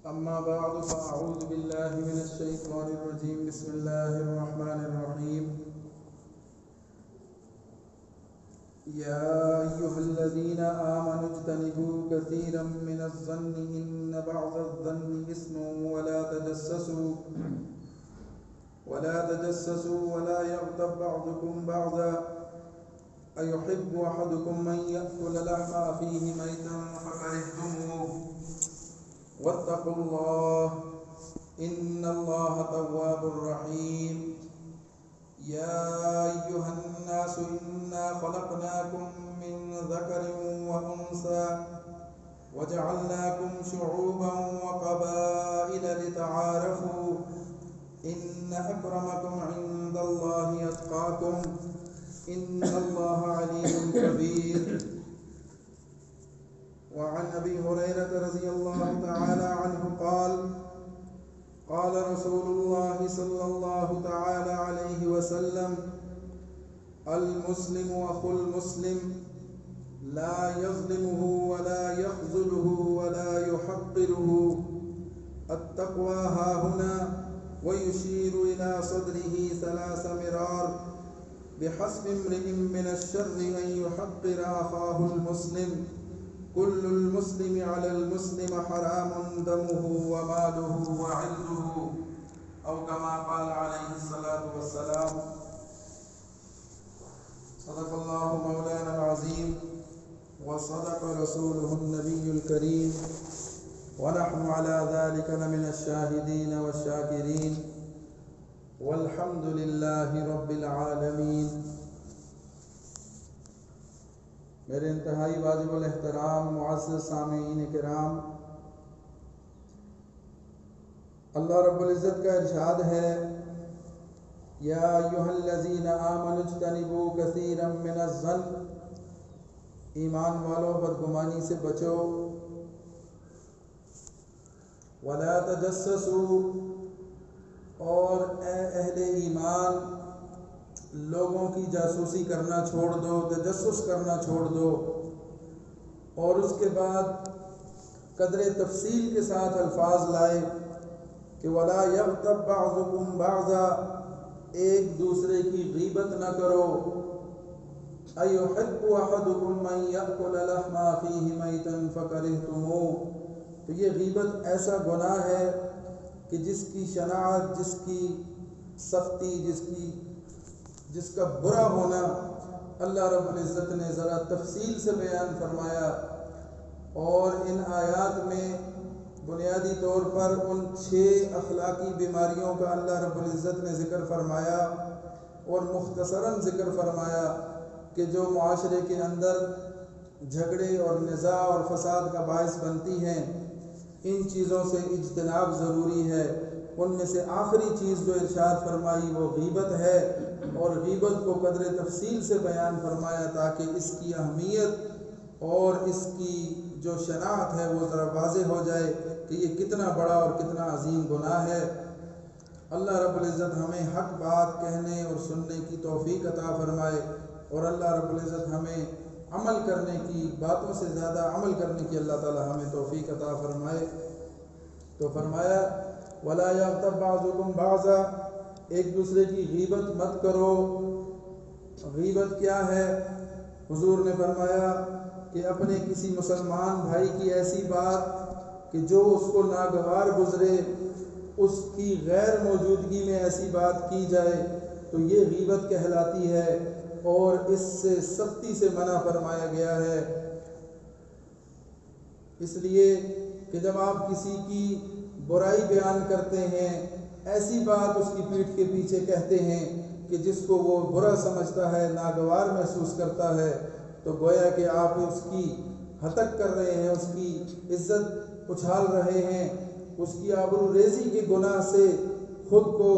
أما بعد فأعوذ بالله من الشيطان الرجيم. بسم الله الرحمن الرحيم. يا أيها الذين آمنوا اجتنبوا كثيرا من الظن إن بعض الظن إثم ولا تجسسوا ولا يغتب بعضكم بعضا أيحب أحدكم أن يأكل لحم أخيه ميتا فكرهتموه واتقوا الله إن الله تواب رحيم. يا أيها الناس إنا خلقناكم من ذكر وأنثى وجعلناكم شعوبا وقبائل لتعارفوا إن أكرمكم عند الله أتقاكم إن الله عليم خبير. وعن أبي هريرة رضي الله تعالى عنه قال رسول الله صلى الله تعالى عليه وسلم: المسلم أخو المسلم لا يظلمه ولا يخذله ولا يحقره التقوى هاهنا، ويشير إلى صدره 3 مرار: بحسب امرئ من الشر أن يحقر أخاه المسلم، كل المسلم على المسلم حرام دمه وماله وعرضه، أو كما قال عليه الصلاة والسلام. صدق الله مولانا العظيم وصدق رسوله النبي الكريم، ونحن على ذلك لمن الشاهدين والشاكرين، والحمد لله رب العالمین. میرے انتہائی واجب الاحترام معزز سامعین کرام، اللہ رب العزت کا ارشاد ہے: یا ایھا الذین آمنوا اجتنبوا کثیرا من الظن، ایمان والو بدگمانی سے بچو، ولا تجسسوا، اور اے اہل ایمان لوگوں کی جاسوسی کرنا چھوڑ دو، تجسس کرنا چھوڑ دو. اور اس کے بعد قدر تفصیل کے ساتھ الفاظ لائے کہ ولا یغتب بعضکم بعضا، ایک دوسرے کی غیبت نہ کرو. ایحب احدکم ان یأکل لحم اخیہ میتا فکرہتموہ، تو یہ غیبت ایسا گناہ ہے کہ جس کی شناعت، جس کی سختی، جس کا برا ہونا اللہ رب العزت نے ذرا تفصیل سے بیان فرمایا. اور ان آیات میں بنیادی طور پر ان 6 اخلاقی بیماریوں کا اللہ رب العزت نے ذکر فرمایا، اور مختصراً ذکر فرمایا کہ جو معاشرے کے اندر جھگڑے اور نزاع اور فساد کا باعث بنتی ہیں، ان چیزوں سے اجتناب ضروری ہے. ان میں سے آخری چیز جو ارشاد فرمائی وہ غیبت ہے، اور غیبت کو قدر تفصیل سے بیان فرمایا تاکہ اس کی اہمیت اور اس کی جو شناعت ہے وہ ذرا واضح ہو جائے کہ یہ کتنا بڑا اور کتنا عظیم گناہ ہے. اللہ رب العزت ہمیں حق بات کہنے اور سننے کی توفیق عطا فرمائے، اور اللہ رب العزت ہمیں عمل کرنے کی، باتوں سے زیادہ عمل کرنے کی اللہ تعالی ہمیں توفیق عطا فرمائے. تو فرمایا وَلَا يَغْتَبْ بَعْضُكُمْ بَعْضًا، ایک دوسرے کی غیبت مت کرو. غیبت کیا ہے؟ حضور نے فرمایا کہ اپنے کسی مسلمان بھائی کی ایسی بات کہ جو اس کو ناگوار گزرے، اس کی غیر موجودگی میں ایسی بات کی جائے تو یہ غیبت کہلاتی ہے، اور اس سے سختی سے منع فرمایا گیا ہے. اس لیے کہ جب آپ کسی کی برائی بیان کرتے ہیں، ایسی بات اس کی پیٹھ کے پیچھے کہتے ہیں کہ جس کو وہ برا سمجھتا ہے، ناگوار محسوس کرتا ہے، تو گویا کہ آپ اس کی ہتک کر رہے ہیں، اس کی عزت اچھال رہے ہیں، اس کی آبرو ریزی کے گناہ سے خود کو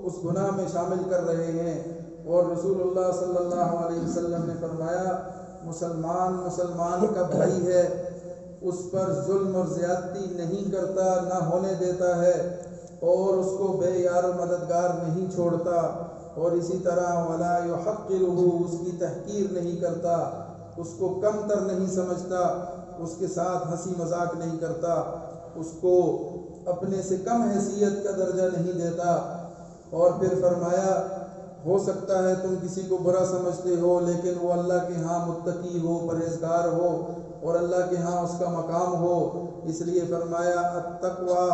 اس گناہ میں شامل کر رہے ہیں. اور رسول اللہ صلی اللہ علیہ وسلم نے فرمایا مسلمان کا بھائی ہے، اس پر ظلم اور زیادتی نہیں کرتا، نہ ہونے دیتا ہے، اور اس کو بے یار و مددگار نہیں چھوڑتا. اور اسی طرح ولا یحقرہ، اس کی تحقیر نہیں کرتا، اس کو کم تر نہیں سمجھتا، اس کے ساتھ ہنسی مذاق نہیں کرتا. اس کو اپنے سے کم حیثیت کا درجہ نہیں دیتا۔ اور پھر فرمایا ہو سکتا ہے تم کسی کو برا سمجھتے ہو لیکن وہ اللہ کے ہاں متقی ہو، پرہیزگار ہو اور اللہ کے ہاں اس کا مقام ہو، اس لیے فرمایا التقوی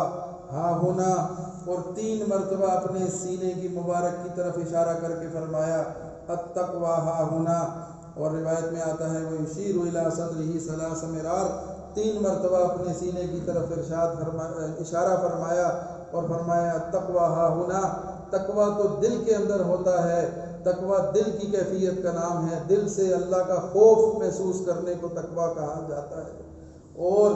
ہا ہونا، اور 3 مرتبہ اپنے سینے کی مبارک کی طرف اشارہ کر کے فرمایا التقوی ہا ہونا۔ اور روایت میں آتا ہے وہ یشیر الی صدرہ 3 مرار، 3 مرتبہ اپنے سینے کی طرف اشارہ فرمایا اور فرمایا التقوی ہا ہونا۔ تقوی تو دل کے اندر ہوتا ہے، تقوی دل کی کیفیت کا نام ہے، دل سے اللہ کا خوف محسوس کرنے کو تقوی کہا جاتا ہے۔ اور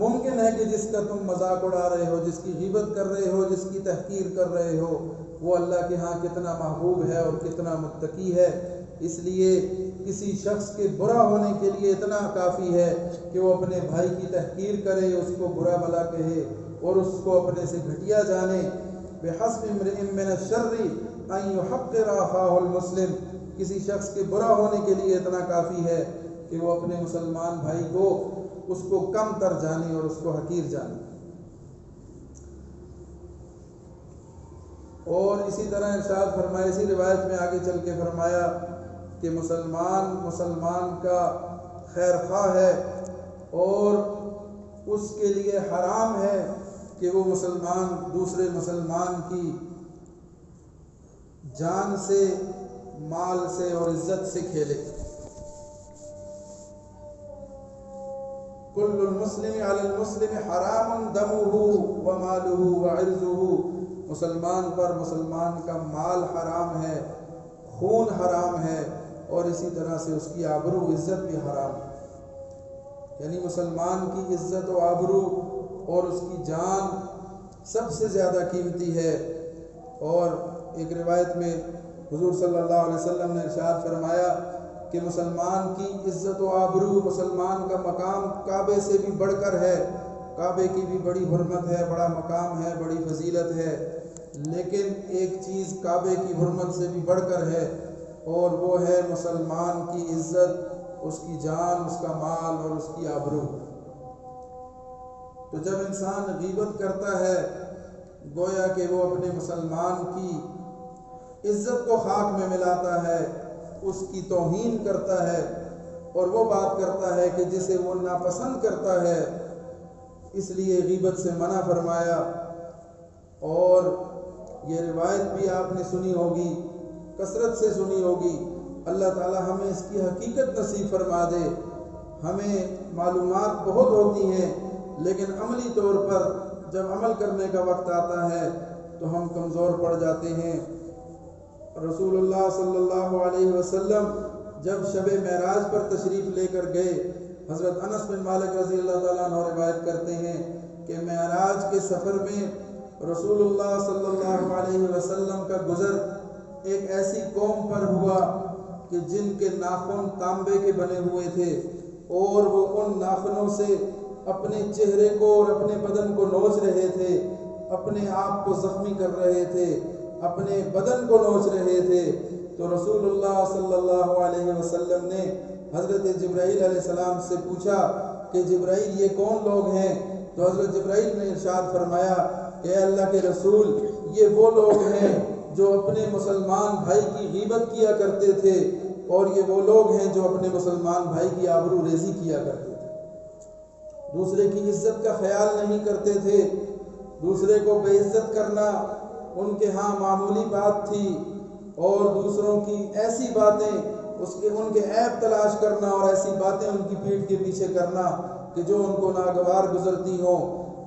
ممکن ہے کہ جس کا تم مذاق اڑا رہے ہو، جس کی غیبت کر رہے ہو، جس کی تحقیر کر رہے ہو، وہ اللہ کے ہاں کتنا محبوب ہے اور کتنا متقی ہے۔ اس لیے کسی شخص کے برا ہونے کے لیے اتنا کافی ہے کہ وہ اپنے بھائی کی تحقیر کرے، اس کو برا بھلا کہے اور اس کو اپنے سے گھٹیا جانے۔ بحسب امرئ من الشر ان یحقر اخاہ المسلم، کسی شخص کے برا ہونے کے لیے اتنا کافی ہے کہ وہ اپنے مسلمان بھائی کو اس کو کم تر جانے اور اس کو حقیر جانے۔ اور اسی طرح ارشاد فرمایا، اسی روایت میں آگے چل کے فرمایا کہ مسلمان کا خیر خواہ ہے اور اس کے لیے حرام ہے کہ وہ مسلمان دوسرے مسلمان کی جان سے، مال سے اور عزت سے کھیلے۔ کل المسلم علی المسلم حرام دمہ ومالہ وعرضہ، مسلمان پر مسلمان کا مال حرام ہے، خون حرام ہے اور اسی طرح سے اس کی آبرو عزت بھی حرام ہے۔ یعنی مسلمان کی عزت و آبرو اور اس کی جان سب سے زیادہ قیمتی ہے۔ اور ایک روایت میں حضور صلی اللہ علیہ وسلم نے ارشاد فرمایا کہ مسلمان کی عزت و آبرو، مسلمان کا مقام کعبے سے بھی بڑھ کر ہے، کعبے کی بھی بڑی حرمت ہے، بڑا مقام ہے، بڑی فضیلت ہے، لیکن ایک چیز کعبے کی حرمت سے بھی بڑھ کر ہے اور وہ ہے مسلمان کی عزت، اس کی جان، اس کا مال اور اس کی آبرو۔ تو جب انسان غیبت کرتا ہے گویا کہ وہ اپنے مسلمان کی عزت کو خاک میں ملاتا ہے، اس کی توہین کرتا ہے اور وہ بات کرتا ہے کہ جسے وہ ناپسند کرتا ہے، اس لیے غیبت سے منع فرمایا۔ اور یہ روایت بھی آپ نے سنی ہوگی، کثرت سے سنی ہوگی۔ اللہ تعالی ہمیں اس کی حقیقت نصیب فرما دے۔ ہمیں معلومات بہت ہوتی ہیں لیکن عملی طور پر جب عمل کرنے کا وقت آتا ہے تو ہم کمزور پڑ جاتے ہیں۔ رسول اللہ صلی اللہ علیہ وسلم جب شب معراج پر تشریف لے کر گئے، حضرت انس بن مالک رضی اللہ تعالیٰ عنہ روایت کرتے ہیں کہ معراج کے سفر میں رسول اللہ صلی اللہ علیہ وسلم کا گزر ایک ایسی قوم پر ہوا کہ جن کے ناخن تانبے کے بنے ہوئے تھے اور وہ ان ناخنوں سے اپنے چہرے کو اور اپنے بدن کو نوچ رہے تھے، اپنے آپ کو زخمی کر رہے تھے، اپنے بدن کو نوچ رہے تھے۔ تو رسول اللہ صلی اللہ علیہ وسلم نے حضرت جبرائیل علیہ السلام سے پوچھا کہ جبرائیل یہ کون لوگ ہیں؟ تو حضرت جبرائیل نے ارشاد فرمایا کہ اے اللہ کے رسول، یہ وہ لوگ ہیں جو اپنے مسلمان بھائی کی غیبت کیا کرتے تھے اور یہ وہ لوگ ہیں جو اپنے مسلمان بھائی کی آبرو ریزی کیا کرتے تھے، دوسرے کی عزت کا خیال نہیں کرتے تھے، دوسرے کو بے عزت کرنا ان کے ہاں معمولی بات تھی، اور دوسروں کی ایسی باتیں ان کے عیب تلاش کرنا اور ایسی باتیں ان کی پیٹھ کے پیچھے کرنا کہ جو ان کو ناگوار گزرتی ہوں،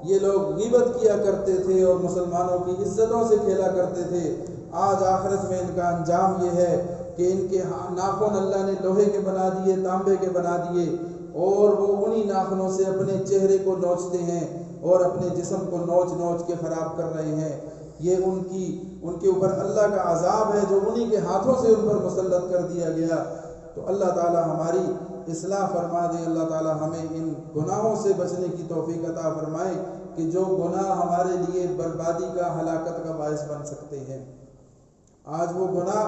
یہ لوگ غیبت کیا کرتے تھے اور مسلمانوں کی عزتوں سے کھیلا کرتے تھے۔ آج آخرت میں ان کا انجام یہ ہے کہ ان کے ناخن اللہ نے لوہے کے بنا دیے، تانبے کے بنا دیے، اور وہ انہی ناخنوں سے اپنے چہرے کو نوچتے ہیں اور اپنے جسم کو نوچ نوچ کے خراب کر رہے ہیں۔ یہ ان کے اوپر اللہ کا عذاب ہے جو انہی کے ہاتھوں سے ان پر مسلط کر دیا گیا۔ تو اللہ تعالی ہماری اصلاح فرما دے، اللہ تعالی ہمیں ان گناہوں سے بچنے کی توفیق عطا فرمائے کہ جو گناہ ہمارے لیے بربادی کا، ہلاکت کا باعث بن سکتے ہیں۔ آج وہ گناہ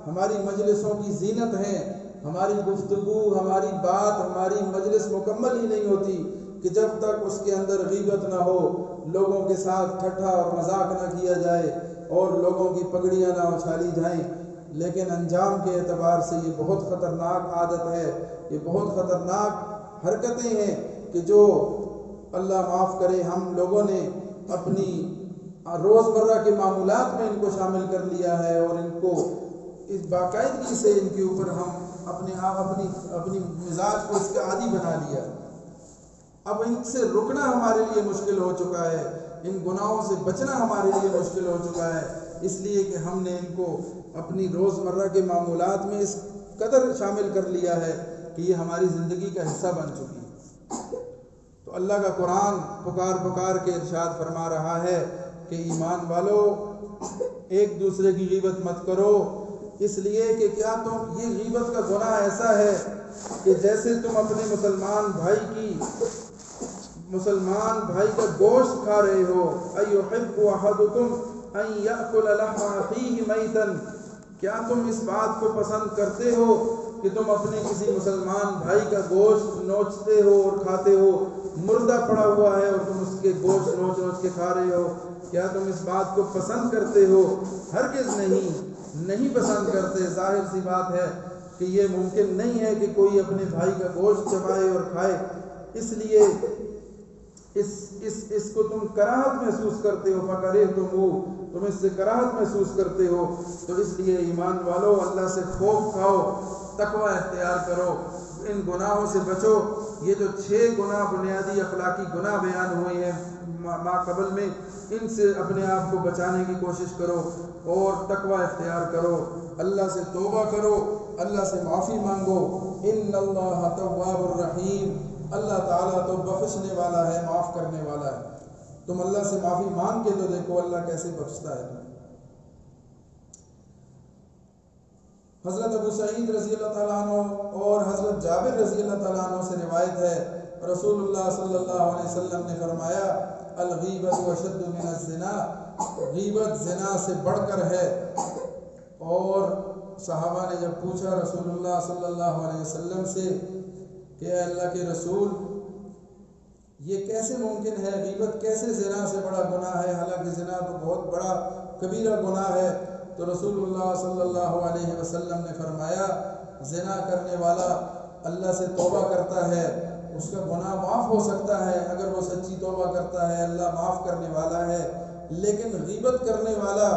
ہماری مجلسوں کی زینت ہیں، ہماری گفتگو، ہماری بات، ہماری مجلس مکمل ہی نہیں ہوتی کہ جب تک اس کے اندر غیبت نہ ہو، لوگوں کے ساتھ ٹھٹھا اور مذاق نہ کیا جائے اور لوگوں کی پگڑیاں نہ اچھالی جائیں۔ لیکن انجام کے اعتبار سے یہ بہت خطرناک عادت ہے، یہ بہت خطرناک حرکتیں ہیں کہ جو اللہ معاف کرے ہم لوگوں نے اپنی روزمرہ کے معمولات میں ان کو شامل کر لیا ہے، اور ان کو اس باقاعدگی سے ان کے اوپر ہم اپنی مزاج کو اس کا عادی بنا لیا۔ اب ان سے رکنا ہمارے لیے مشکل ہو چکا ہے، ان گناہوں سے بچنا ہمارے لیے مشکل ہو چکا ہے، اس لیے کہ ہم نے ان کو اپنی روزمرہ کے معمولات میں اس قدر شامل کر لیا ہے کہ یہ ہماری زندگی کا حصہ بن چکی ہے۔ تو اللہ کا قرآن پکار کے ارشاد فرما رہا ہے کہ ایمان والو ایک دوسرے کی غیبت مت کرو، اس لیے کہ کیا تم یہ غیبت کا گناہ ایسا ہے کہ جیسے تم اپنے مسلمان بھائی کا گوشت کھا رہے ہو۔ ایحب احدکم ان یأکل لحم اخیہ میتا، کیا تم اس بات کو پسند کرتے ہو کہ تم اپنے کسی مسلمان بھائی کا گوشت نوچتے ہو اور کھاتے ہو؟ مردہ پڑا ہوا ہے اور تم اس کے گوشت نوچ کے کھا رہے ہو، کیا تم اس بات کو پسند کرتے ہو؟ ہرگز نہیں پسند کرتے۔ ظاہر سی بات ہے کہ یہ ممکن نہیں ہے کہ کوئی اپنے بھائی کا گوشت چبائے اور کھائے، اس لیے اس کو تم کراہت محسوس کرتے ہو، تم اس سے کراہت محسوس کرتے ہو۔ تو اس لیے ایمان والو اللہ سے خوف کھاؤ، تقوی اختیار کرو، ان گناہوں سے بچو۔ یہ جو 6 گناہ بنیادی اخلاقی گناہ بیان ہوئے ہیں ما قبل میں، ان سے اپنے آپ کو بچانے کی کوشش کرو اور تقوی اختیار کرو، اللہ سے توبہ کرو، اللہ سے معافی مانگو۔ ان اللہ تواب الرحیم، اللہ تعالیٰ تو بخشنے والا ہے، معاف کرنے والا ہے۔ تم اللہ سے معافی مانگ کے تو دیکھو اللہ کیسے بخشتا ہے تمہیں۔ حضرت ابو سعید رضی اللہ تعالیٰ عنہ اور حضرت جابر رضی اللہ تعالیٰ عنہ سے روایت ہے، رسول اللہ صلی اللہ علیہ وسلم نے فرمایا الغیبۃ اشد من الزنا، غیبت زنا سے بڑھ کر ہے۔ اور صحابہ نے جب پوچھا رسول اللہ صلی اللہ علیہ وسلم سے کہ اے اللہ کے رسول، یہ کیسے ممکن ہے، غیبت کیسے زنا سے بڑا گناہ ہے، حالانکہ زنا تو بہت بڑا کبیرہ گناہ ہے؟ تو رسول اللہ صلی اللہ علیہ وسلم نے فرمایا زنا کرنے والا اللہ سے توبہ کرتا ہے، اس کا گناہ معاف ہو سکتا ہے اگر وہ سچی توبہ کرتا ہے، اللہ معاف کرنے والا ہے۔ لیکن غیبت کرنے والا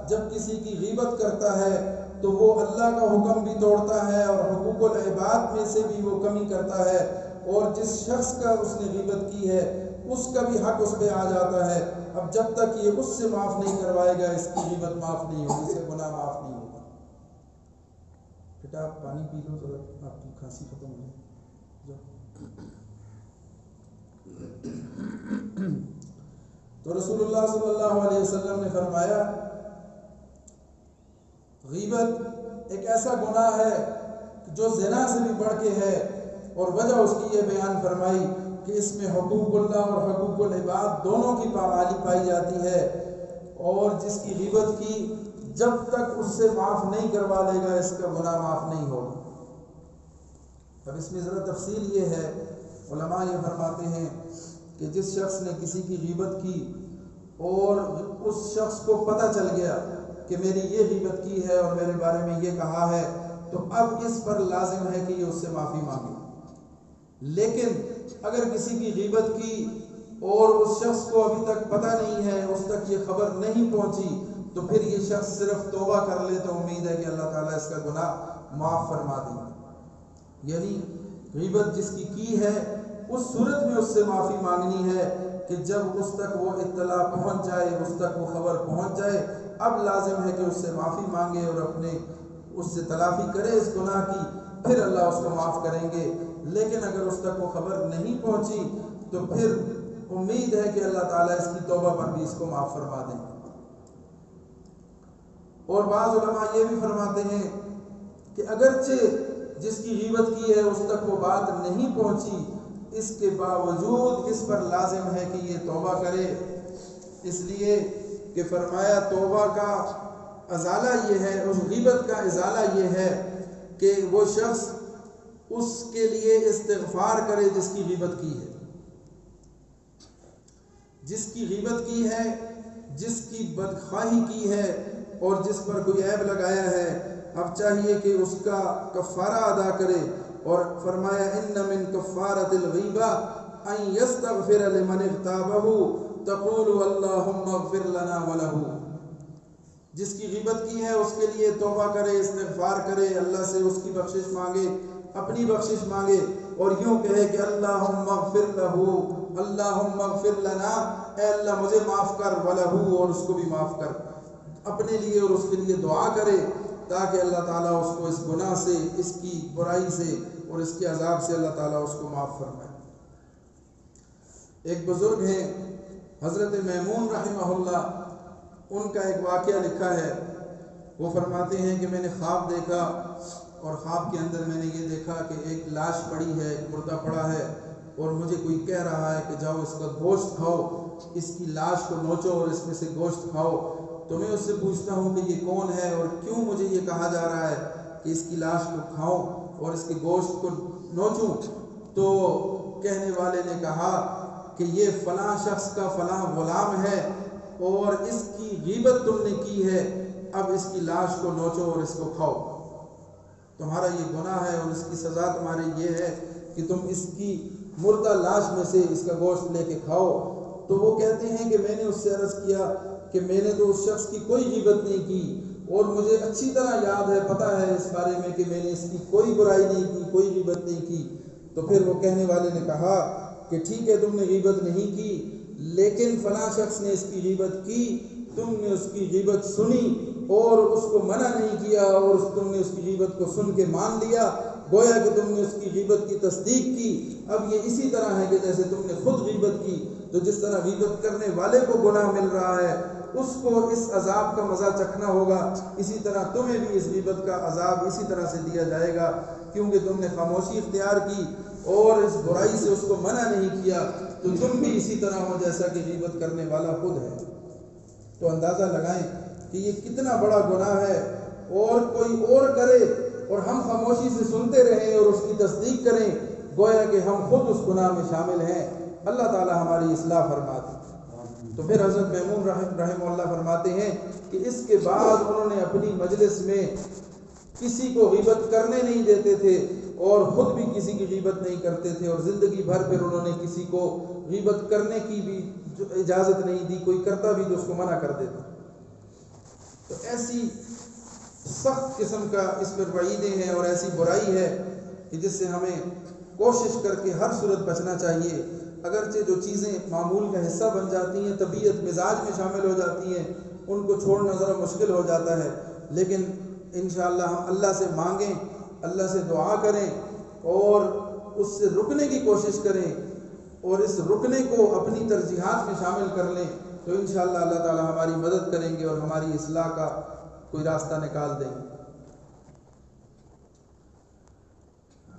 جب کسی کی غیبت کرتا ہے تو وہ اللہ کا حکم بھی توڑتا ہے اور حقوق العباد میں سے بھی وہ کمی کرتا ہے، اور جس شخص کا اس نے غیبت کی ہے اس کا بھی حق اس پہ آ جاتا ہے۔ اب جب تک یہ اس سے معاف نہیں کروائے گا اس کی غیبت معاف نہیں ہوگی، اس سے گناہ معاف نہیں ہوگا۔ بیٹا آپ پانی پی لو ذرا، آپ کی کھانسی ختم ہو جائے۔ تو رسول اللہ صلی اللہ علیہ وسلم نے فرمایا غیبت ایک ایسا گناہ ہے جو زنا سے بھی بڑھ کے ہے، اور وجہ اس کی یہ بیان فرمائی کہ اس میں حقوق اللہ اور حقوق العباد دونوں کی پامالی پائی جاتی ہے، اور جس کی غیبت کی جب تک اس سے معاف نہیں کروا لے گا اس کا گناہ معاف نہیں ہوگا۔ اب اس میں ذرا تفصیل یہ ہے، علماء یہ فرماتے ہیں کہ جس شخص نے کسی کی غیبت کی اور اس شخص کو پتہ چل گیا کہ میری یہ غیبت کی ہے اور میرے بارے میں یہ کہا ہے، تو اب اس پر لازم ہے کہ یہ اس سے معافی مانگے۔ لیکن اگر کسی کی غیبت کی اور اس شخص کو ابھی تک پتہ نہیں ہے، اس تک یہ خبر نہیں پہنچی، تو پھر یہ شخص صرف توبہ کر لے تو امید ہے کہ اللہ تعالیٰ اس کا گناہ معاف فرما دیں گے۔ یعنی غیبت جس کی ہے اس صورت میں اس سے معافی مانگنی ہے کہ جب اس تک وہ اطلاع پہنچ جائے، اس تک وہ خبر پہنچ جائے، اب لازم ہے کہ اس سے معافی مانگے اور اپنے اس سے تلافی کرے اس گناہ کی، پھر اللہ اس کو معاف کریں گے۔ لیکن اگر اس تک وہ خبر نہیں پہنچی تو پھر امید ہے کہ اللہ تعالیٰ اس کی توبہ پر بھی اس کو معاف فرما دیں۔ اور بعض علماء یہ بھی فرماتے ہیں کہ اگرچہ جس کی غیبت کی ہے اس تک وہ بات نہیں پہنچی، اس کے باوجود اس پر لازم ہے کہ یہ توبہ کرے، اس لیے کہ فرمایا توبہ کا ازالہ یہ ہے، اس غیبت کا ازالہ یہ ہے کہ وہ شخص اس کے لیے استغفار کرے جس کی غیبت کی ہے۔ جس کی غیبت کی ہے، جس کی بدخواہی کی ہے اور جس پر کوئی عیب لگایا ہے، اب چاہیے کہ اس کا کفارہ ادا کرے، اور فرمایا ان من کفارۃ الغیبہ ان یستغفر لمن اغتابہ تقول اللہم اغفر لنا ولہ۔ جس کی غیبت کی ہے اس کے لیے توبہ کرے، استغفار کرے، اللہ سے اس کی بخشش مانگے، اپنی بخشش مانگے، اور یوں کہے کہ اللہم اغفر لہ، اللہم اغفر لنا، اے اللہ مجھے معاف کر، ولہ، اور اس کو بھی معاف کر، اپنے لیے اور اس کے لیے دعا کرے تاکہ اللہ تعالیٰ اس کو اس گناہ سے، اس کی برائی سے اور اس کے عذاب سے اللہ تعالیٰ اس کو معاف فرمائے۔ ایک بزرگ ہیں حضرت میمون رحمہ اللہ، ان کا ایک واقعہ لکھا ہے، وہ فرماتے ہیں کہ میں نے خواب دیکھا، اور خواب کے اندر میں نے یہ دیکھا کہ ایک لاش پڑی ہے، ایک مردہ پڑا ہے، اور مجھے کوئی کہہ رہا ہے کہ جاؤ اس کا گوشت کھاؤ، اس کی لاش کو نوچو اور اس میں سے گوشت کھاؤ۔ تو میں اس سے پوچھتا ہوں کہ یہ کون ہے اور کیوں مجھے یہ کہا جا رہا ہے کہ اس کی لاش کو کھاؤں اور اس کے گوشت کو نوچوں؟ تو کہنے والے نے کہا کہ یہ فلاں شخص کا فلاں غلام ہے اور اس کی غیبت تم نے کی ہے، اب اس کی لاش کو نوچو اور اس کو کھاؤ، تمہارا یہ گناہ ہے اور اس کی سزا تمہاری یہ ہے کہ تم اس کی مردہ لاش میں سے اس کا گوشت لے کے کھاؤ۔ تو وہ کہتے ہیں کہ میں نے اس سے عرض کیا کہ میں نے تو اس شخص کی کوئی غیبت نہیں کی، اور مجھے اچھی طرح یاد ہے، پتہ ہے اس بارے میں کہ میں نے اس کی کوئی برائی نہیں کی، کوئی غیبت نہیں کی۔ تو پھر وہ کہنے والے نے کہا کہ ٹھیک ہے تم نے غیبت نہیں کی، لیکن فلاں شخص نے اس کی غیبت کی، تم نے اس کی غیبت سنی اور اس کو منع نہیں کیا، اور تم نے اس کی غیبت کو سن کے مان لیا، گویا کہ تم نے اس کی غیبت کی تصدیق کی۔ اب یہ اسی طرح ہے کہ جیسے تم نے خود غیبت کی، تو جس طرح غیبت کرنے والے کو گناہ مل رہا ہے اس کو اس عذاب کا مزہ چکھنا ہوگا، اسی طرح تمہیں بھی اس غیبت کا عذاب اسی طرح سے دیا جائے گا، کیونکہ تم نے خاموشی اختیار کی اور اس برائی سے اس کو منع نہیں کیا، تو تم بھی اسی طرح ہو جیسا کہ غیبت کرنے والا خود ہے۔ تو اندازہ لگائیں کہ یہ کتنا بڑا گناہ ہے، اور کوئی اور کرے اور ہم خاموشی سے سنتے رہیں اور اس کی تصدیق کریں، گویا کہ ہم خود اس گناہ میں شامل ہیں۔ اللہ تعالی ہماری اصلاح فرماتے۔ تو پھر حضرت میمون رحمہ اللہ فرماتے ہیں کہ اس کے بعد انہوں نے اپنی مجلس میں کسی کو غیبت کرنے نہیں دیتے تھے اور خود بھی کسی کی غیبت نہیں کرتے تھے، اور زندگی بھر پھر انہوں نے کسی کو غیبت کرنے کی بھی اجازت نہیں دی، کوئی کرتا بھی تو اس کو منع کر دیتے۔ تو ایسی سخت قسم کا اس پر وعیدیں ہیں اور ایسی برائی ہے کہ جس سے ہمیں کوشش کر کے ہر صورت بچنا چاہیے۔ اگرچہ جو چیزیں معمول کا حصہ بن جاتی ہیں، طبیعت مزاج میں شامل ہو جاتی ہیں، ان کو چھوڑنا ذرا مشکل ہو جاتا ہے، لیکن انشاءاللہ ہم اللہ سے مانگیں، اللہ سے دعا کریں اور اس سے رکنے کی کوشش کریں، اور اس رکنے کو اپنی ترجیحات میں شامل کر لیں، تو انشاءاللہ اللہ تعالی ہماری مدد کریں گے اور ہماری اصلاح کا کوئی راستہ نکال دیں گے۔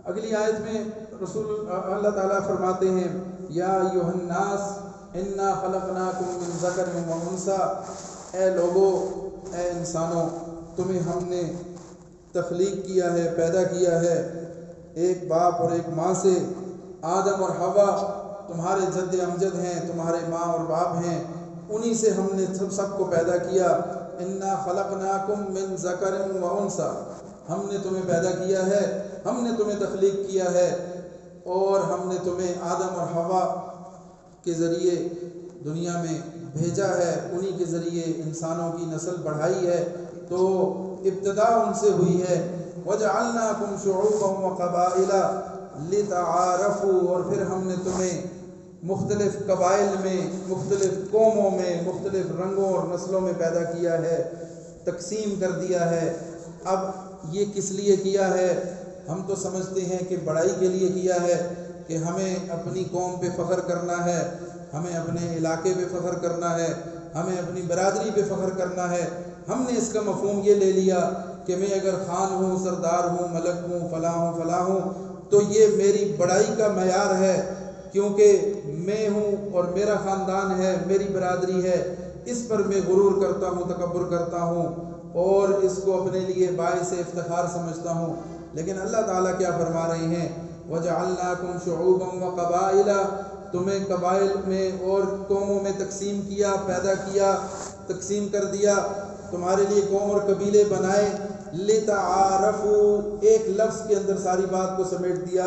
اگلی آیت میں رسول اللہ تعالیٰ فرماتے ہیں یا ایھا الناس انا خلقناکم من ذکر و انثی، اے لوگو، اے انسانوں، تمہیں ہم نے تخلیق کیا ہے، پیدا کیا ہے ایک باپ اور ایک ماں سے۔ آدم اور حوا تمہارے جد امجد ہیں، تمہارے ماں اور باپ ہیں، انہی سے ہم نے سب کو پیدا کیا۔ انا خلقناکم من ذکر و انثی، ہم نے تمہیں پیدا کیا ہے، ہم نے تمہیں تخلیق کیا ہے، اور ہم نے تمہیں آدم اور حوا کے ذریعے دنیا میں بھیجا ہے، انہی کے ذریعے انسانوں کی نسل بڑھائی ہے، تو ابتدا ان سے ہوئی ہے۔ وَجَعَلْنَاكُمْ شُعُوبًا وَقَبَائِلَ لِتَعَارَفُوا، اور پھر ہم نے تمہیں مختلف قبائل میں، مختلف قوموں میں، مختلف رنگوں اور نسلوں میں پیدا کیا ہے، تقسیم کر دیا ہے۔ اب یہ کس لیے کیا ہے؟ ہم تو سمجھتے ہیں کہ بڑائی کے لیے کیا ہے، کہ ہمیں اپنی قوم پہ فخر کرنا ہے، ہمیں اپنے علاقے پہ فخر کرنا ہے، ہمیں اپنی برادری پہ فخر کرنا ہے۔ ہم نے اس کا مفہوم یہ لے لیا کہ میں اگر خان ہوں، سردار ہوں، ملک ہوں، فلاں ہوں، فلاں ہوں، تو یہ میری بڑائی کا معیار ہے، کیونکہ میں ہوں اور میرا خاندان ہے، میری برادری ہے، اس پر میں غرور کرتا ہوں، تکبر کرتا ہوں اور اس کو اپنے لیے باعث افتخار سمجھتا ہوں۔ لیکن اللہ تعالیٰ کیا فرما رہے ہیں؟ وَجَعَلْنَاكُمْ شُعُوبًا وَقَبَائِلَ، تمہیں قبائل میں اور قوموں میں تقسیم کیا، پیدا کیا، تقسیم کر دیا، تمہارے لیے قوم اور قبیلے بنائے، لِتَعَارَفُوا ایک لفظ کے اندر ساری بات کو سمیٹ دیا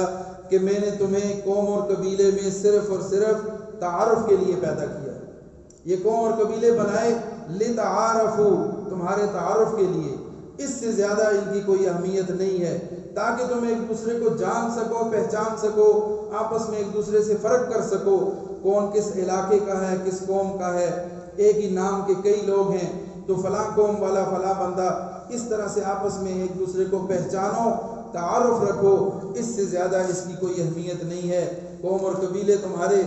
کہ میں نے تمہیں قوم اور قبیلے میں صرف اور صرف تعارف کے لیے پیدا کیا۔ یہ قوم اور قبیلے بنائے لِتَعَارَفُوا تمہارے تعارف کے لیے، اس سے زیادہ ان کی کوئی اہمیت نہیں ہے، تاکہ تم ایک دوسرے کو جان سکو، پہچان سکو، آپس میں ایک دوسرے سے فرق کر سکو کون کس علاقے کا ہے، کس قوم کا ہے۔ ایک ہی نام کے کئی لوگ ہیں تو فلاں قوم والا فلاں بندہ، اس طرح سے آپس میں ایک دوسرے کو پہچانو، تعارف رکھو، اس سے زیادہ اس کی کوئی اہمیت نہیں ہے۔ قوم اور قبیلے تمہارے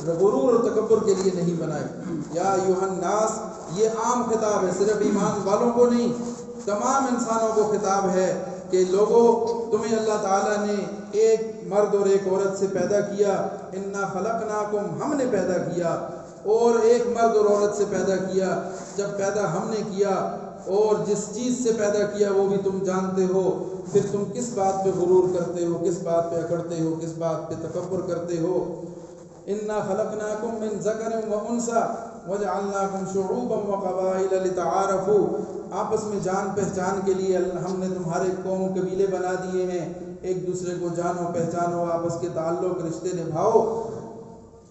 غرور اور تکبر کے لیے نہیں بنائے۔ یا ایھا الناس یہ عام خطاب ہے، صرف ایمان والوں کو نہیں، تمام انسانوں کو خطاب ہے کہ لوگوں تمہیں اللہ تعالیٰ نے ایک مرد اور ایک عورت سے پیدا کیا، انا خلقناکم ہم نے پیدا کیا، اور ایک مرد اور عورت سے پیدا کیا۔ جب پیدا ہم نے کیا اور جس چیز سے پیدا کیا وہ بھی تم جانتے ہو، پھر تم کس بات پہ غرور کرتے ہو، کس بات پہ اکڑتے ہو، کس بات پہ تکبر کرتے ہو۔ انا خلقناکم من ذکر و انثی وجعلناکم شعوبا وقبائل لتعارفوا آپس میں جان پہچان کے لیے ہم نے تمہارے قوم قبیلے بنا دیے ہیں، ایک دوسرے کو جانو پہچانو، آپس کے تعلق رشتے نبھاؤ۔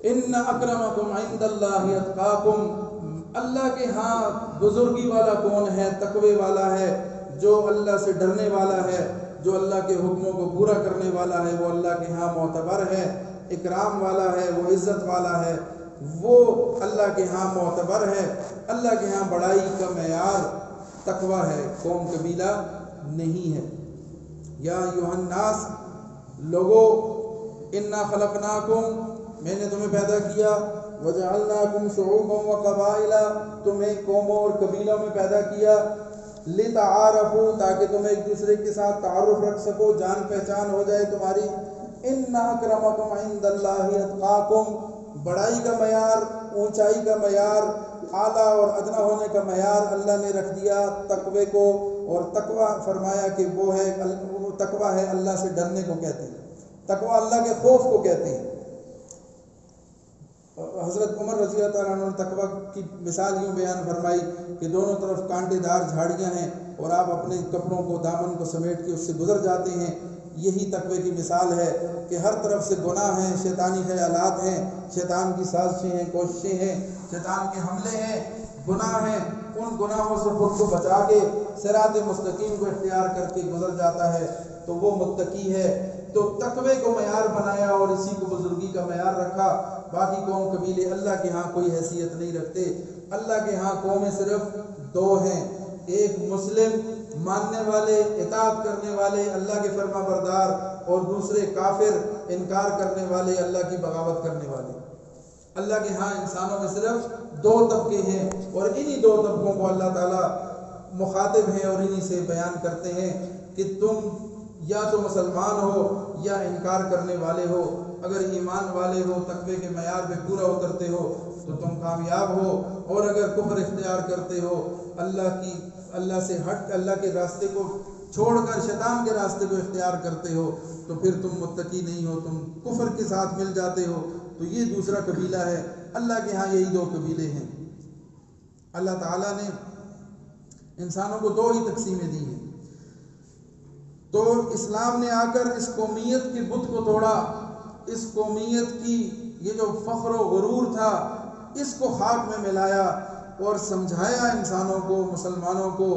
ان اکرمکم عند اللہ اتقاکم اللہ کے ہاں بزرگی والا کون ہے، تقوی والا ہے، جو اللہ سے ڈرنے والا ہے، جو اللہ کے حکموں کو پورا کرنے والا ہے، وہ اللہ کے ہاں معتبر ہے، اکرام والا ہے، وہ عزت والا ہے، وہ اللہ کے ہاں معتبر ہے۔ اللہ کے ہاں بڑائی کا معیار تقوی ہے، قوم قبیلہ نہیں ہے۔ یا ایھا الناس لوگو انا خلقناکم میں نے تمہیں پیدا کیا، وجعلناکم شعوبا وقبائل تمہیں قوموں اور قبیلوں میں پیدا کیا، لتعارفوا تاکہ تم ایک دوسرے کے ساتھ تعارف رکھ سکو، جان پہچان ہو جائے تمہاری۔ ان اکرمکم عند اللہ اتقاکم بڑائی کا معیار، اونچائی کا معیار، اعلیٰ اور ادنا ہونے کا معیار اللہ نے رکھ دیا تقوی کو، اور تقوی فرمایا کہ وہ ہے تقوی ہے اللہ سے ڈرنے کو کہتے ہیں، تقوی اللہ کے خوف کو کہتے ہیں۔ حضرت عمر رضی اللہ تعالیٰ عنہ نے تقوی کی مثال یوں بیان فرمائی کہ دونوں طرف کانٹے دار جھاڑیاں ہیں اور آپ اپنے کپڑوں کو، دامن کو سمیٹ کے اس سے گزر جاتے ہیں، یہی تقوی کی مثال ہے کہ ہر طرف سے گناہ ہیں، شیطانی خیالات ہیں، شیطان کی سازشیں ہیں، کوششیں ہیں، شیطان کے حملے ہیں، گناہ ہیں، ان گناہوں سے خود کو بچا کے صراط مستقیم کو اختیار کر کے گزر جاتا ہے تو وہ متقی ہے۔ تو تقوی کو معیار بنایا اور اسی کو بزرگی کا معیار رکھا۔ باقی قوم قبیلے اللہ کے ہاں کوئی حیثیت نہیں رکھتے۔ اللہ کے ہاں قومیں صرف دو ہیں، ایک مسلم ماننے والے، اطاعت کرنے والے، اللہ کے فرما بردار، اور دوسرے کافر، انکار کرنے والے، اللہ کی بغاوت کرنے والے۔ اللہ کے ہاں انسانوں میں صرف دو طبقے ہیں، اور انہی دو طبقوں کو اللہ تعالیٰ مخاطب ہیں اور انہی سے بیان کرتے ہیں کہ تم یا تو مسلمان ہو یا انکار کرنے والے ہو۔ اگر ایمان والے ہو، تقوی کے معیار پہ پورا اترتے ہو تو تم کامیاب ہو، اور اگر کفر اختیار کرتے ہو، اللہ سے ہٹ اللہ کے راستے کو چھوڑ کر شیطان کے راستے کو اختیار کرتے ہو تو پھر تم متقی نہیں ہو، تم کفر کے ساتھ مل جاتے ہو۔ تو یہ دوسرا قبیلہ ہے۔ اللہ کے ہاں یہی دو قبیلے ہیں۔ اللہ تعالیٰ نے انسانوں کو دو ہی تقسیمیں دی ہیں۔ تو اسلام نے آ کر اس قومیت کے بت کو توڑا، اس قومیت کی یہ جو فخر و غرور تھا اس کو خاک میں ملایا اور سمجھایا انسانوں کو، مسلمانوں کو،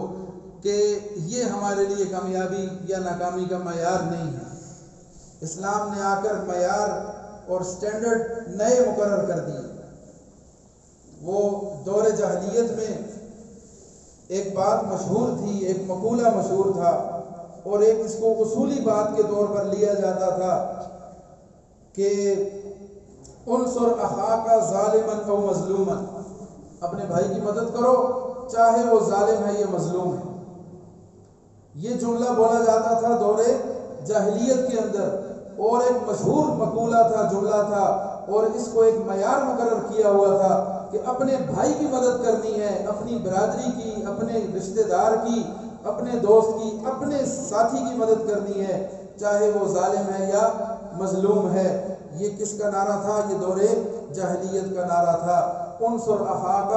کہ یہ ہمارے لیے کامیابی یا ناکامی کا معیار نہیں ہے۔ اسلام نے آ کر معیار اور سٹینڈرڈ نئے مقرر کر دیے۔ وہ دور جاہلیت میں ایک بات مشہور تھی، ایک مقولہ مشہور تھا، اور ایک اس کو اصولی بات کے طور پر لیا جاتا تھا کہ انصر اخاک ظالما او مظلوما، اپنے بھائی کی مدد کرو چاہے وہ ظالم ہے یا مظلوم ہے۔ یہ جملہ بولا جاتا تھا دور جاہلیت کے اندر، اور ایک مشہور مقولہ تھا، جملہ تھا، اور اس کو ایک معیار مقرر کیا ہوا تھا کہ اپنے بھائی کی مدد کرنی ہے، اپنی برادری کی، اپنے رشتہ دار کی، اپنے دوست کی، اپنے ساتھی کی مدد کرنی ہے، چاہے وہ ظالم ہے یا مظلوم ہے۔ یہ کس کا نعرہ تھا؟ یہ دور جاہلیت کا نعرہ تھا، انصر اخاک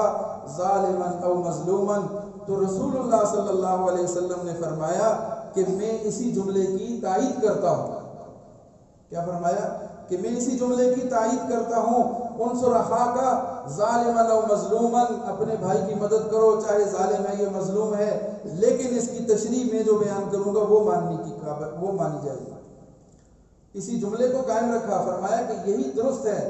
ظالما او مظلوما۔ تو رسول اللہ صلی اللہ علیہ وسلم نے فرمایا کہ میں اسی جملے کی تائید کرتا ہوں۔ کیا فرمایا؟ کہ میں اسی جملے کی تائید کرتا ہوں، انصر اخاک ظالما او مظلوما، اپنے بھائی کی مدد کرو چاہے ظالم ہے یا مظلوم ہے، لیکن اس کی تشریح میں جو بیان کروں گا وہ مانی جائے گی۔ اسی جملے کو قائم رکھا، فرمایا کہ یہی درست ہے،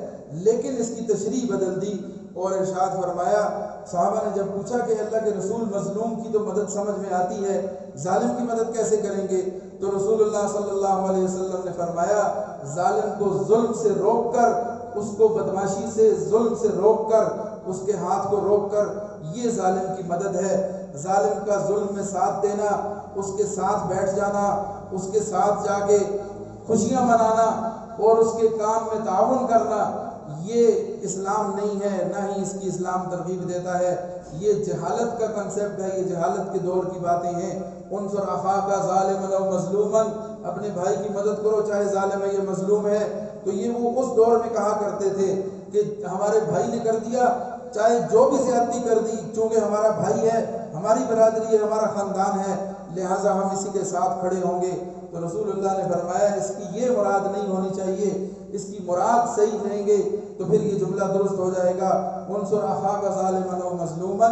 لیکن اس کی تشریح بدل دی، اور ارشاد فرمایا، صحابہ نے جب پوچھا کہ اللہ کے رسول مظلوم کی تو مدد سمجھ میں آتی ہے، ظالم کی مدد کیسے کریں گے؟ تو رسول اللہ صلی اللہ علیہ وسلم نے فرمایا، ظالم کو ظلم سے روک کر، اس کو بدماشی سے ظلم سے روک کر، اس کے ہاتھ کو روک کر، یہ ظالم کی مدد ہے۔ ظالم کا ظلم میں ساتھ دینا، اس کے ساتھ بیٹھ جانا، اس کے ساتھ جا کے خوشیاں منانا اور اس کے کام میں تعاون کرنا، یہ اسلام نہیں ہے، نہ ہی اس کی اسلام ترغیب دیتا ہے۔ یہ جہالت کا کنسیپٹ ہے، یہ جہالت کے دور کی باتیں ہیں۔ انصر اخاک ظالما او مظلوما، اپنے بھائی کی مدد کرو چاہے ظالم ہے یا مظلوم ہے۔ تو یہ وہ اس دور میں کہا کرتے تھے کہ ہمارے بھائی نے کر دیا، چاہے جو بھی زیادتی کر دی، چونکہ ہمارا بھائی ہے، ہماری برادری ہے، ہمارا خاندان ہے، لہٰذا ہم اسی کے ساتھ کھڑے ہوں گے۔ تو رسول اللہ نے فرمایا اس کی یہ مراد نہیں ہونی چاہیے، اس کی مراد صحیح لیں گے تو پھر یہ جملہ درست ہو جائے گا، انصر اخاک ظالما او مظلوما،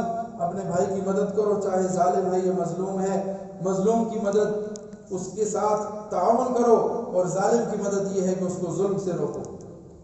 اپنے بھائی کی مدد کرو چاہے ظالم ہے یا مظلوم ہے۔ مظلوم کی مدد اس کے ساتھ تعاون کرو، اور ظالم کی مدد یہ ہے کہ اس کو ظلم سے روکو۔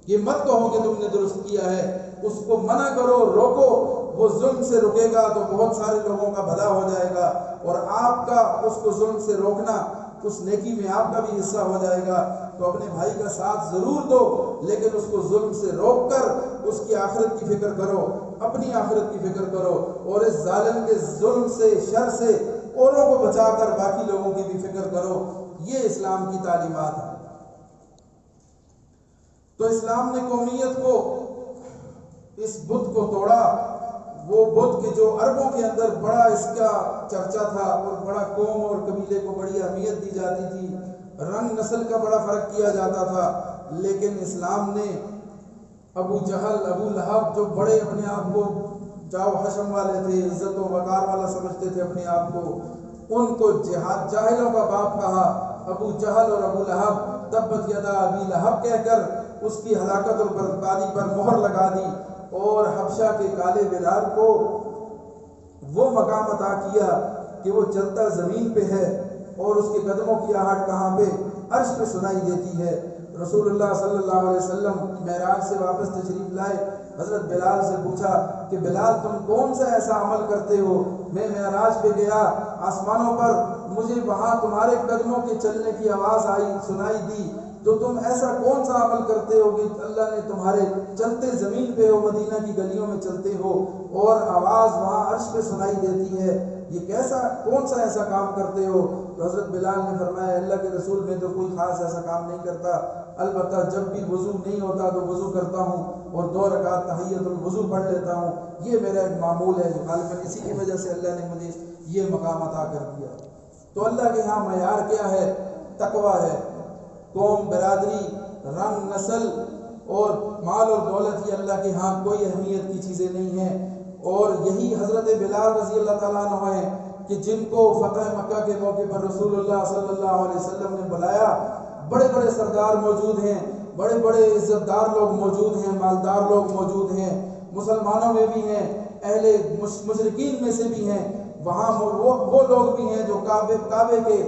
یہ مت کہو کہ تم نے درست کیا ہے، اس کو منع کرو، روکو، وہ ظلم سے رکے گا تو بہت سارے لوگوں کا بھلا ہو جائے گا، اور آپ کا اس کو ظلم سے روکنا، اس نیکی میں آپ کا بھی حصہ ہو جائے گا۔ تو اپنے بھائی کا ساتھ ضرور دو، لیکن اس کو ظلم سے روک کر اس کی آخرت کی فکر کرو، اپنی آخرت کی فکر کرو، اور اس ظالم کے ظلم سے، شر سے اوروں کو بچا کر باقی لوگوں کی بھی فکر کرو۔ یہ اسلام کی تعلیمات ہے۔ تو اسلام نے قومیت کو، اس بت کو توڑا، وہ بت کے جو عربوں کے اندر بڑا اس کا چرچا تھا، اور بڑا قوم اور قبیلے کو بڑی اہمیت دی جاتی تھی، رنگ نسل کا بڑا فرق کیا جاتا تھا، لیکن اسلام نے ابو جہل، ابو لہب، جو بڑے اپنے آپ کو جاؤ حشم والے تھے، عزت و وقار والا سمجھتے تھے اپنے آپ کو، ان کو جاہلوں کا باپ کہا۔ ابو جہل اور ابو لہب، تبت یدا ابی لہب کہہ کر اس کی ہلاکت اور بربادی پر مہر لگا دی، اور حبشہ کے کالے بلال کو وہ مقام عطا کیا کہ وہ چلتا زمین پہ ہے، اور اس کے قدموں کی آہٹ کہاں پہ؟ عرش پہ سنائی دیتی ہے۔ رسول اللہ صلی اللہ علیہ وسلم معراج سے واپس تشریف لائے، حضرت بلال سے پوچھا کہ بلال تم کون سا ایسا عمل کرتے ہو؟ میں معراج پہ گیا آسمانوں پر، مجھے وہاں تمہارے قدموں کے چلنے کی آواز سنائی دی، تو تم ایسا کون سا عمل کرتے ہو کہ اللہ نے تمہارے چلتے زمین پہ ہو، مدینہ کی گلیوں میں چلتے ہو، اور آواز وہاں عرش پہ سنائی دیتی ہے؟ یہ کون سا ایسا کام کرتے ہو؟ تو حضرت بلال نے فرمایا اللہ کے رسول میں تو کوئی خاص ایسا کام نہیں کرتا، البتہ جب بھی وضو نہیں ہوتا تو وضو کرتا ہوں اور 2 رکعت تحیۃ الوضو پڑھ لیتا ہوں، یہ میرا ایک معمول ہے، جو غالباً اسی کی وجہ سے اللہ نے مجھے یہ مقام عطا کر دیا۔ تو اللہ کے ہاں معیار کیا ہے؟ تقویٰ ہے۔ قوم، برادری، رنگ، نسل اور مال اور دولت یہ اللہ کے ہاں کوئی اہمیت کی چیزیں نہیں ہیں۔ اور یہی حضرت بلال رضی اللہ تعالیٰ عنہ ہیں کہ جن کو فتح مکہ کے موقع پر رسول اللہ صلی اللہ علیہ وسلم نے بلایا، بڑے بڑے سردار موجود ہیں، بڑے بڑے عزت دار لوگ موجود ہیں، مالدار لوگ موجود ہیں، مسلمانوں میں بھی ہیں، اہل مشرکین میں سے بھی ہیں، وہاں وہ لوگ بھی ہیں جو کعبے کے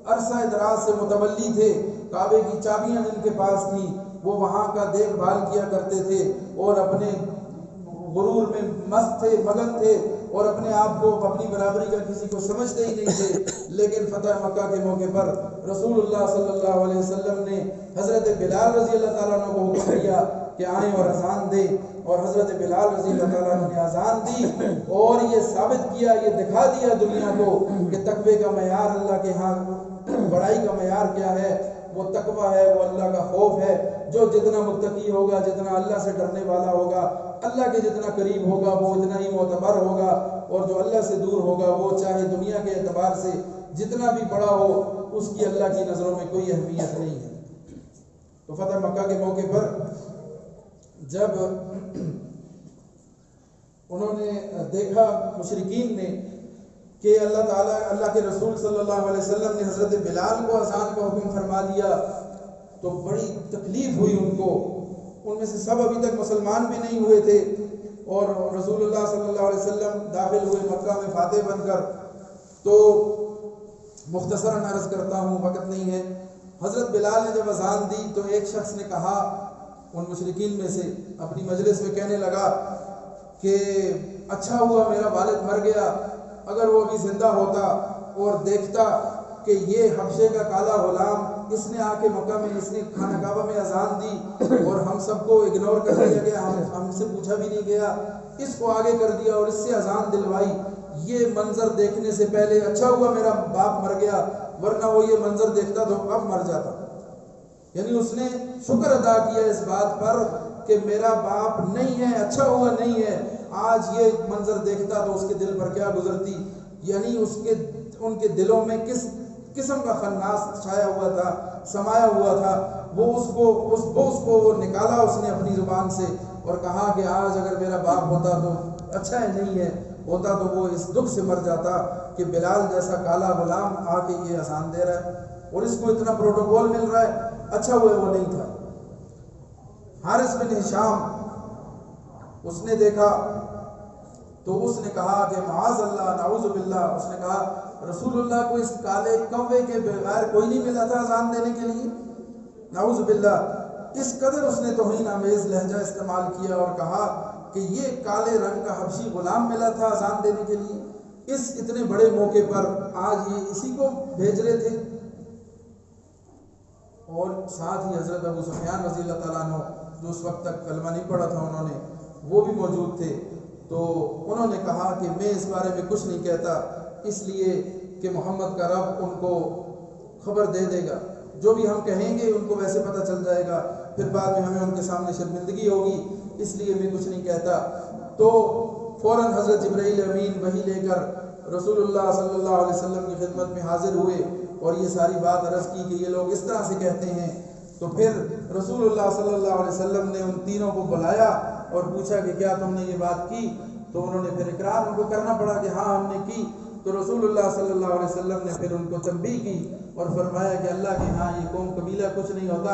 عرصہ دراز سے متولی تھے، کعبے کی چابیاں جن کے پاس تھیں، وہ وہاں کا دیکھ بھال کیا کرتے تھے، اور اپنے غرور میں مست تھے، مگن تھے، اور اپنے آپ کو اپنی برابری کا کسی کو سمجھتے ہی نہیں تھے۔ لیکن فتح مکہ کے موقع پر رسول اللہ صلی اللہ علیہ وسلم نے حضرت بلال رضی اللہ تعالیٰ عنہ کو حکم دیا کہ آئیں اور اذان دیں، اور حضرت بلال رضی اللہ تعالیٰ عنہ نے اذان دی، اور یہ ثابت کیا، یہ دکھا دیا دنیا کو کہ تقوی کا معیار اللہ کے ہاں، بڑائی کا معیار کیا ہے؟ وہ تقویٰ ہے، وہ اللہ کا خوف ہے۔ جو جتنا متقی ہوگا، جتنا اللہ سے ڈرنے والا ہوگا، اللہ کے جتنا قریب ہوگا، وہ اتنا ہی معتبر ہوگا، اور جو اللہ سے دور ہوگا وہ چاہے دنیا کے اعتبار سے جتنا بھی بڑا ہو، اس کی اللہ کی نظروں میں کوئی اہمیت نہیں ہے۔ تو فتح مکہ کے موقع پر جب انہوں نے دیکھا مشرکین نے کہ اللہ تعالیٰ اللہ کے رسول صلی اللہ علیہ وسلم نے حضرت بلال کو اذان کا حکم فرما دیا تو بڑی تکلیف ہوئی ان کو. ان میں سے سب ابھی تک مسلمان بھی نہیں ہوئے تھے اور رسول اللہ صلی اللہ علیہ وسلم داخل ہوئے مکہ میں فاتح بن کر. تو مختصراً عرض کرتا ہوں، وقت نہیں ہے. حضرت بلال نے جب اذان دی تو ایک شخص نے کہا ان مشرکین میں سے، اپنی مجلس میں کہنے لگا کہ اچھا ہوا میرا والد مر گیا، اگر وہ ابھی زندہ ہوتا اور دیکھتا کہ یہ حبشے کا کالا غلام اس نے آ کے مکہ میں اس نے خانہ کعبہ میں اذان دی اور ہم سب کو اگنور کر دیا گیا، ہم سے پوچھا بھی نہیں گیا، اس کو آگے کر دیا اور اس سے اذان دلوائی. یہ منظر دیکھنے سے پہلے اچھا ہوا میرا باپ مر گیا، ورنہ وہ یہ منظر دیکھتا تو اب مر جاتا. یعنی اس نے شکر ادا کیا اس بات پر کہ میرا باپ نہیں ہے، اچھا ہوا نہیں ہے. آج یہ منظر دیکھتا تو اس کے دل پر کیا گزرتی. یعنی ان کے دلوں میں کس قسم کا خناس چھایا ہوا تھا، سمایا ہوا تھا. وہ اس کو نکالا اس نے اپنی زبان سے اور کہا کہ آج اگر میرا باپ ہوتا تو اچھا ہے، نہیں ہے ہوتا تو وہ اس دکھ سے مر جاتا کہ بلال جیسا کالا غلام آ کے یہ اذان دے رہا ہے اور اس کو اتنا پروٹوکول مل رہا ہے. اچھا ہوا وہ نہیں تھا. حارث بن ہشام اس نے دیکھا تو اس نے کہا کہ معاذ اللہ، نعوذ باللہ. اس نے کہا رسول اللہ کو اس کالے کوے کے بغیر کوئی نہیں ملا تھا اذان دینے کے لیے، نعوذ باللہ. اس قدر اس نے توہین آمیز لہجہ استعمال کیا اور کہا کہ یہ کالے رنگ کا حبشی غلام ملا تھا اذان دینے کے لیے. اس اتنے بڑے موقع پر آج یہ اسی کو بھیج رہے تھے. اور ساتھ ہی حضرت ابو سفیان رضی اللہ تعالیٰ عنہ جو اس وقت تک کلمہ نہیں پڑھا تھا انہوں نے، وہ بھی موجود تھے. تو انہوں نے کہا کہ میں اس بارے میں کچھ نہیں کہتا، اس لیے کہ محمد کا رب ان کو خبر دے دے گا، جو بھی ہم کہیں گے ان کو ویسے پتہ چل جائے گا، پھر بعد میں ہمیں ان کے سامنے شرمندگی ہوگی، اس لیے میں کچھ نہیں کہتا. تو فوراً حضرت جبرائیل امین وحی لے کر رسول اللہ صلی اللہ علیہ وسلم کی خدمت میں حاضر ہوئے اور یہ ساری بات عرض کی کہ یہ لوگ اس طرح سے کہتے ہیں. تو پھر رسول اللہ صلی اللہ علیہ وسلم نے ان تینوں کو بلایا اور پوچھا کہ کیا تم نے یہ بات کی؟ تو انہوں نے پھر اقرار ان کو کرنا پڑا کہ ہاں ہم نے کی. تو رسول اللہ صلی اللہ علیہ وسلم نے پھر ان کو تنبیہ کی اور فرمایا کہ اللہ کے ہاں یہ قوم قبیلہ کچھ نہیں ہوتا،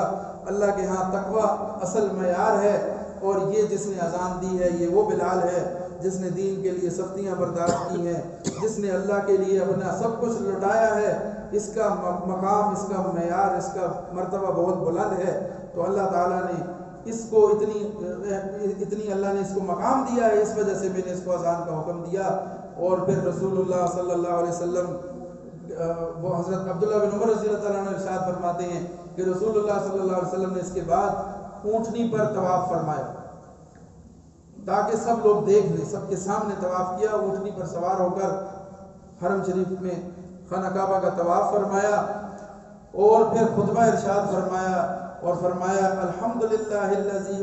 اللہ کے ہاں تقوی اصل معیار ہے. اور یہ جس نے اذان دی ہے یہ وہ بلال ہے جس نے دین کے لیے سختیاں برداشت کی ہیں، جس نے اللہ کے لیے اپنا سب کچھ لٹایا ہے. اس کا مقام، اس کا معیار، اس کا مرتبہ بہت بلند ہے. تو اللہ تعالیٰ نے اس کو اتنی اللہ نے اس کو مقام دیا ہے، اس وجہ سے میں نے اس کو اذان کا حکم دیا. اور پھر رسول اللہ صلی اللہ علیہ وسلم وہ حضرت عبداللہ بن عمر رضی اللہ تعالیٰ عنہ ارشاد فرماتے ہیں کہ رسول اللہ صلی اللہ علیہ وسلم نے اس کے بعد اونٹنی پر طواف فرمایا تاکہ سب لوگ دیکھ لیں، سب کے سامنے طواف کیا. اونٹنی پر سوار ہو کر حرم شریف میں خانہ کعبہ کا طواف فرمایا اور پھر خطبہ ارشاد فرمایا اور فرمایا الحمدللہ الذی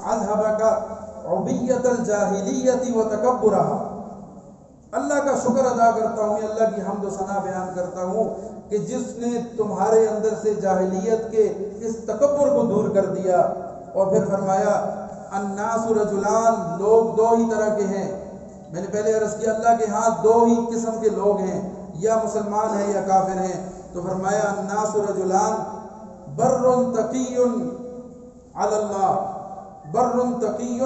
اذھب کا عبیت الجاہلیت و تکبرہا. اللہ کا شکر ادا کرتا ہوں، اللہ کی حمد و ثنا بیان کرتا ہوں کہ جس نے تمہارے اندر سے جاہلیت کے اس تکبر کو دور کر دیا. اور پھر فرمایا الناس رجلان، لوگ دو ہی طرح کے ہیں. میں نے پہلے عرض کیا اللہ کے ہاں دو ہی قسم کے لوگ ہیں، یا مسلمان ہیں یا کافر ہیں. تو فرمایا الناس رجلان بر تقی علی اللہ، بر تقی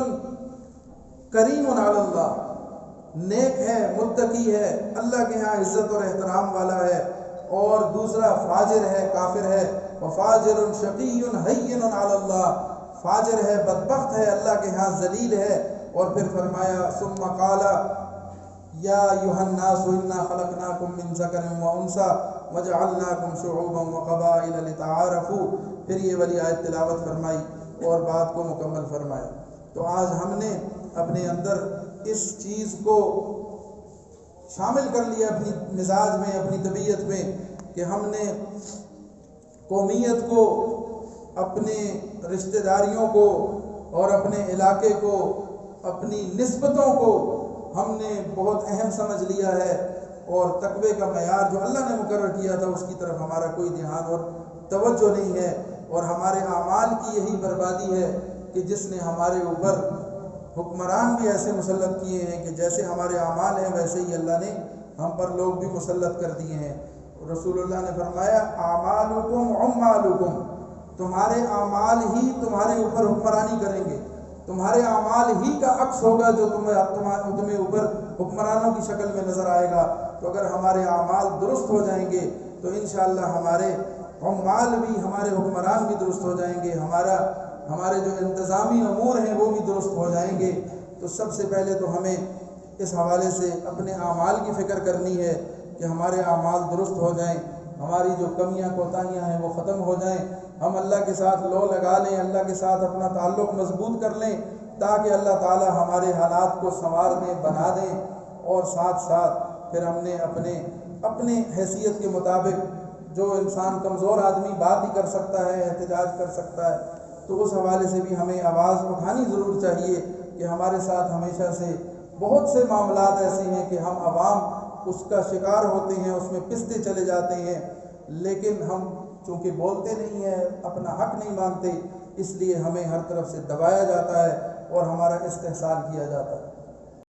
کریم علی اللہ، نیک ہے، متقی ہے، اللہ کے ہاں عزت اور احترام والا ہے. اور دوسرا فاجر ہے، کافر ہے. وفاجر شقی ہین علی اللہ، فاجر ہے، بدبخت ہے، اللہ کے ہاں ذلیل ہے. اور پھر فرمایا ثم قال یا ایھا الناس انا خلقناکم من ذکر و انثی وجعلناکم شعوبا وقبائل لتعارفوا. پھر یہ والی آیت تلاوت فرمائی اور بات کو مکمل فرمایا. تو آج ہم نے اپنے اندر اس چیز کو شامل کر لیا اپنی مزاج میں، اپنی طبیعت میں، کہ ہم نے قومیت کو، اپنے رشتہ داریوں کو اور اپنے علاقے کو، اپنی نسبتوں کو ہم نے بہت اہم سمجھ لیا ہے. اور تقوی کا معیار جو اللہ نے مقرر کیا تھا اس کی طرف ہمارا کوئی دھیان اور توجہ نہیں ہے، اور ہمارے اعمال کی یہی بربادی ہے کہ جس نے ہمارے اوپر حکمران بھی ایسے مسلط کیے ہیں کہ جیسے ہمارے اعمال ہیں ویسے ہی اللہ نے ہم پر لوگ بھی مسلط کر دیے ہیں۔ رسول اللہ نے فرمایا اعمالکم عمالکم، تمہارے اعمال ہی تمہارے اوپر حکمرانی کریں گے، تمہارے اعمال ہی کا عکس ہوگا جو تمہیں اوپر حکمرانوں کی شکل میں نظر آئے گا۔ تو اگر ہمارے اعمال درست ہو جائیں گے تو انشاءاللہ ہمارے عمال بھی، ہمارے حکمران بھی درست ہو جائیں گے، ہمارے جو انتظامی امور ہیں وہ بھی درست ہو جائیں گے۔ تو سب سے پہلے تو ہمیں اس حوالے سے اپنے اعمال کی فکر کرنی ہے کہ ہمارے اعمال درست ہو جائیں، ہماری جو کمیاں کوتاہیاں ہیں وہ ختم ہو جائیں، ہم اللہ کے ساتھ لو لگا لیں، اللہ کے ساتھ اپنا تعلق مضبوط کر لیں تاکہ اللہ تعالی ہمارے حالات کو سنوار دیں، بنا دیں، اور ساتھ ساتھ پھر ہم نے اپنے حیثیت کے مطابق، جو انسان کمزور آدمی بات ہی کر سکتا ہے، احتجاج کر سکتا ہے، تو اس حوالے سے بھی ہمیں آواز اٹھانی ضرور چاہیے کہ ہمارے ساتھ ہمیشہ سے بہت سے معاملات ایسے ہیں کہ ہم عوام اس کا شکار ہوتے ہیں، اس میں پستے چلے جاتے ہیں، لیکن ہم چونکہ بولتے نہیں ہیں، اپنا حق نہیں مانتے، اس لیے ہمیں ہر طرف سے دبایا جاتا ہے اور ہمارا استحصال کیا جاتا ہے۔